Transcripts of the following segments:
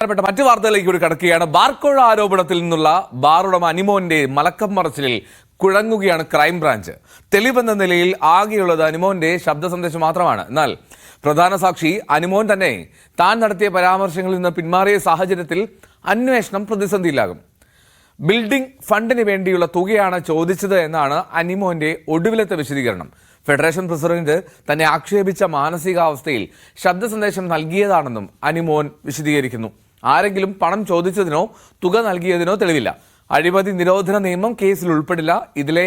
മറ്റു വാർത്തകളിലേക്ക് കൂടി കടക്കുകയാണ്. ബാർക്കോഴ ആരോപണത്തിൽ നിന്നുള്ള ബാർ ഉടമ അനിമോന്റെ മലക്കം മറച്ചിലിൽ കുഴങ്ങുകയാണ് ക്രൈംബ്രാഞ്ച്. തെളിവെന്ന നിലയിൽ ആകെയുള്ളത് അനിമോന്റെ ശബ്ദ സന്ദേശം മാത്രമാണ്. എന്നാൽ പ്രധാന സാക്ഷി അനിമോൻ തന്നെ താൻ നടത്തിയ പരാമർശങ്ങളിൽ നിന്ന് പിന്മാറിയ സാഹചര്യത്തിൽ അന്വേഷണം പ്രതിസന്ധിയിലാകും. ബിൽഡിംഗ് ഫണ്ടിന് വേണ്ടിയുള്ള തുകയാണ് ചോദിച്ചത് എന്നാണ് അനിമോന്റെ ഒടുവിലത്തെ വിശദീകരണം. ഫെഡറേഷൻ പ്രസിഡന്റ് തന്നെ ആക്ഷേപിച്ച മാനസികാവസ്ഥയിൽ ശബ്ദ സന്ദേശം നൽകിയതാണെന്നും അനിമോൻ വിശദീകരിക്കുന്നു. ആരെങ്കിലും പണം ചോദിച്ചതിനോ തുക നൽകിയതിനോ തെളിവില്ല. അഴിമതി നിരോധന നിയമം കേസിൽ ഉൾപ്പെടില്ല. ഇതിലെ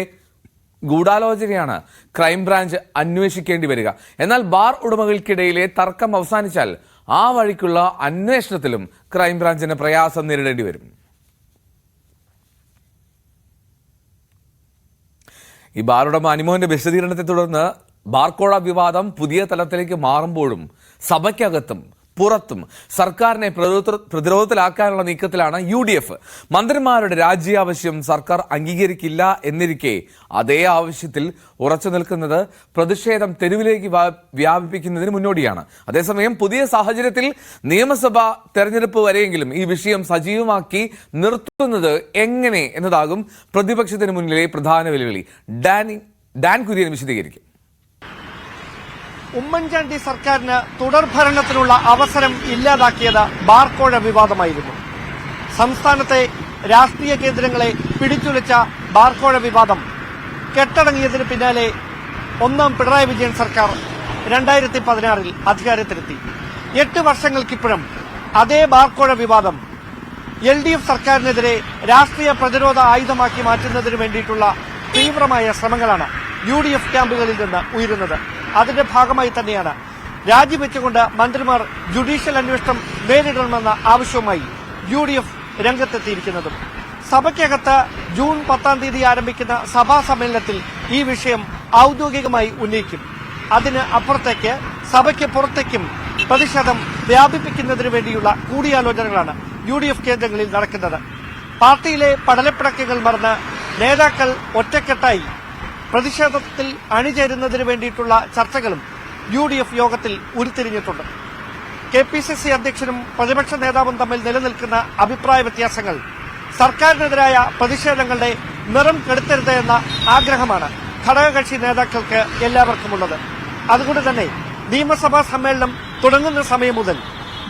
ഗൂഢാലോചനയാണ് ക്രൈംബ്രാഞ്ച് അന്വേഷിക്കേണ്ടി വരിക. എന്നാൽ ബാർ ഉടമകൾക്കിടയിലെ തർക്കം അവസാനിച്ചാൽ ആ വഴിക്കുള്ള അന്വേഷണത്തിലും ക്രൈംബ്രാഞ്ചിന് പ്രയാസം നേരിടേണ്ടി വരും. ഈ ബാർ ഉടമ അനിമോന്റെ വിശദീകരണത്തെ തുടർന്ന് ബാർക്കോഴ വിവാദം പുതിയ തലത്തിലേക്ക് മാറുമ്പോഴും സഭയ്ക്കകത്തും പുറത്തും സർക്കാരിനെ പ്രതിരോധത്തിലാക്കാനുള്ള നീക്കത്തിലാണ് UDF. മന്ത്രിമാരുടെ രാജ്യാവശ്യം സർക്കാർ അംഗീകരിക്കില്ല എന്നിരിക്കെ അതേ ആവശ്യത്തിൽ ഉറച്ചു നിൽക്കുന്നത് പ്രതിഷേധം തെരുവിലേക്ക് വ്യാപിപ്പിക്കുന്നതിന് മുന്നോടിയാണ്. അതേസമയം പുതിയ സാഹചര്യത്തിൽ നിയമസഭാ തെരഞ്ഞെടുപ്പ് വരെയെങ്കിലും ഈ വിഷയം സജീവമാക്കി നിർത്തുന്നത് എങ്ങനെ എന്നതാകും പ്രതിപക്ഷത്തിന് മുന്നിലെ പ്രധാന വെല്ലുവിളി. ഡാൻ കുര്യൻ വിശദീകരിക്കും. ഉമ്മൻചാണ്ടി സർക്കാരിന് തുടർഭരണത്തിനുള്ള അവസരം ഇല്ലാതാക്കിയത് ബാർക്കോഴ വിവാദമായിരുന്നു. സംസ്ഥാനത്തെ രാഷ്ട്രീയ കേന്ദ്രങ്ങളെ പിടിച്ചുലച്ച ബാർക്കോഴ വിവാദം കെട്ടടങ്ങിയതിന് പിന്നാലെ ഒന്നാം പിണറായി വിജയൻ സർക്കാർ 2016 അധികാരത്തിലെത്തി. 8 വർഷങ്ങൾക്കിപ്പുറം അതേ ബാർക്കോഴ വിവാദം LDF സർക്കാരിനെതിരെ രാഷ്ട്രീയ പ്രതിരോധ ആയുധമാക്കി മാറ്റുന്നതിന് വേണ്ടിയിട്ടുള്ള തീവ്രമായ ശ്രമങ്ങളാണ് UDF ക്യാമ്പുകളിൽ നിന്ന് ഉയരുന്നത്. അതിന്റെ ഭാഗമായി തന്നെയാണ് രാജിവെച്ചുകൊണ്ട് മന്ത്രിമാർ ജുഡീഷ്യൽ അന്വേഷണം നേരിടണമെന്ന ആവശ്യവുമായി UDF രംഗത്തെത്തിയിരിക്കുന്നതും. സഭയ്ക്കകത്ത് ജൂൺ 10 ആരംഭിക്കുന്ന സഭാ സമ്മേളനത്തിൽ ഈ വിഷയം ഔദ്യോഗികമായി ഉന്നയിക്കും. അതിന് അപ്പുറത്തേക്ക് സഭയ്ക്ക് പുറത്തേക്കും പ്രതിഷേധം വ്യാപിപ്പിക്കുന്നതിന് വേണ്ടിയുള്ള കൂടിയാലോചനകളാണ് UDF കേന്ദ്രങ്ങളിൽ നടക്കുന്നത്. പാർട്ടിയിലെ പടലപ്പിണക്കങ്ങൾ മറന്ന് നേതാക്കൾ ഒറ്റക്കെട്ടായി പ്രതിഷേധത്തിൽ അണിചേരുന്നതിന് വേണ്ടിയിട്ടുള്ള ചർച്ചകളും UDF യോഗത്തിൽ ഉരുത്തിരിഞ്ഞിട്ടുണ്ട്. KPCC അധ്യക്ഷനും പ്രതിപക്ഷ നേതാവും തമ്മിൽ നിലനിൽക്കുന്ന അഭിപ്രായ വ്യത്യാസങ്ങൾ സർക്കാരിനെതിരായ പ്രതിഷേധങ്ങളുടെ നിറം കെടുത്തരുത് എന്ന ആഗ്രഹമാണ് ഘടകകക്ഷി നേതാക്കൾക്ക് എല്ലാവർക്കുമുള്ളത്. അതുകൊണ്ട് തന്നെ നിയമസഭാ സമ്മേളനം തുടങ്ങുന്ന സമയം മുതൽ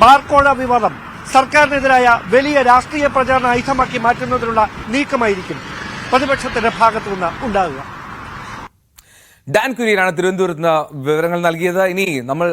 ബാർക്കോഴ വിവാദം സർക്കാരിനെതിരായ വലിയ രാഷ്ട്രീയ പ്രചാരണ ആയുധമാക്കി മാറ്റുന്നതിനുള്ള നീക്കമായിരിക്കും പ്രതിപക്ഷത്തിന്റെ ഭാഗത്തുനിന്ന് ഉണ്ടാകുക. ഡാൻ കുര്യനാണ് തിരുവനന്തപുരത്ത് നിന്ന് വിവരങ്ങൾ നൽകിയത്. ഇനി നമ്മൾ